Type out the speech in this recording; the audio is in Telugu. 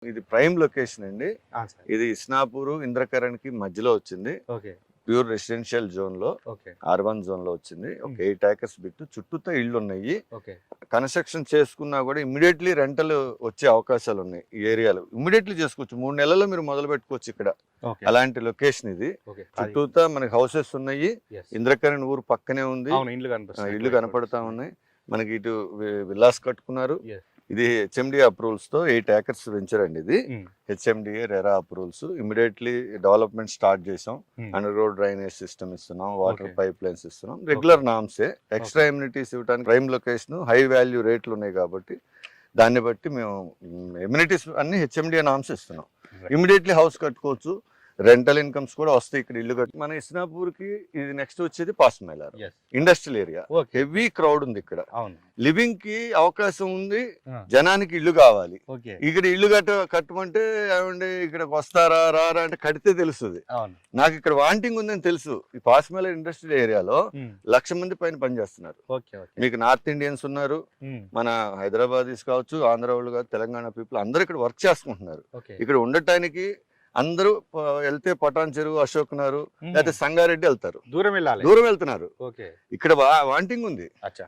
ఇది ప్రైమ్ లొకేషన్ అండి. సార్. ఇది ఇస్నాపూర్ ఇంద్రకరణ్ కి మధ్యలో వచ్చింది. ఓకే. ప్యూర్ రెసిడెన్షియల్ జోన్ లో, ఓకే. R1 జోన్ లో వచ్చింది. ఒక 8 ఏకర్స్ బిట్ చుట్టూతో ఇళ్ళు ఉన్నాయి. ఓకే. కన్స్ట్రక్షన్ చేసుకున్నా కూడా ఇమ్మీడియట్లీ రెంటల్ వచ్చే అవకాశాలు ఉన్నాయి. ఈ ఏరియాలో ఇమ్మీడియట్లీ చేసుకోవచ్చు. 3 నెలల్లో మీరు మొదలు పెట్టుకోవచ్చు ఇక్కడ. ఓకే. అలాంటి లొకేషన్ ఇది. ఓకే. చుట్టూతా మనకి హౌసెస్ ఉన్నాయి. Yes. ఇంద్రకరణ్ ఊరు పక్కనే ఉంది. అవును, ఇల్లు కనిపిస్తుంది. ఇల్లు కనపడతా ఉన్నాయి. మనకి ఇటు విల్లాస్ కట్టుకున్నారు. Yes. ఇది హెచ్ఎండి అప్రూవల్స్ తో 8 ఏకర్స్ వెంచర్ అండి. ఇది HMDA RERA approvals. Immediately development start చేసాం. అండర్ గ్రౌండ్ డ్రైనేజ్ సిస్టమ్ ఇస్తున్నాం, వాటర్ Okay. పైప్ లైన్స్ ఇస్తున్నాం. రెగ్యులర్ నామ్సే. ఎక్స్ట్రా ఎమ్యూనిటీస్ ఇవ్వడానికి ప్రైమ్ లొకేషన్, హై వాల్యూ రేట్లు ఉన్నాయి కాబట్టి దాన్ని బట్టి మేము ఎమ్యూనిటీస్ అన్ని హెచ్ఎండిఏ నామ్స్ ఇస్తున్నాం. ఇమ్మీడియట్లీ హౌస్ కట్టుకోవచ్చు. రెంటల్ ఇన్కమ్స్ కూడా వస్తాయి ఇక్కడ ఇల్లు కట్టి. మన ఇస్నాపూర్ కి ఇది నెక్స్ట్ వచ్చేది పాస్మేలార్ Yes. Industrial area. Okay. Heavy crowd ఉంది ఇక్కడ. అవును. లివింగ్ కి అవకాశం ఉంది. ఆ. జనానికి ఇల్లు కావాలి. ఓకే. ఇక్కడ ఇల్లు కట్టమంటే ఏమండి ఇక్కడికి వస్తారా రారా అంటే కడితే తెలుస్తుంది. అవును. నాకు ఇక్కడ వాంటింగ్ ఉందని తెలుసు. ఈ పాస్మేలార్ ఇండస్ట్రియల్ ఏరియాలో ఉమ్. 1,00,000 మంది పైన పనిచేస్తున్నారు. ఓకే. ఓకే. మీకు నార్త్ ఇండియన్స్ ఉన్నారు, ఉమ్. మన హైదరాబాదీస్ కావచ్చు, ఆంధ్ర వాళ్ళు కావచ్చు, తెలంగాణ పీపుల్ అందరూ ఇక్కడ వర్క్ చేసుకుంటున్నారు. ఓకే. ఇక్కడ ఉండటానికి అందరూ వెళ్తే పటాన్ చెరువు, అశోక్ నగర్, లేకపోతే సంగారెడ్డి వెళ్తారు. దూరం వెళ్ళాలి. దూరం వెళ్తున్నారు. ఓకే. ఇక్కడ వాంటింగ్ ఉంది. అచ్చా.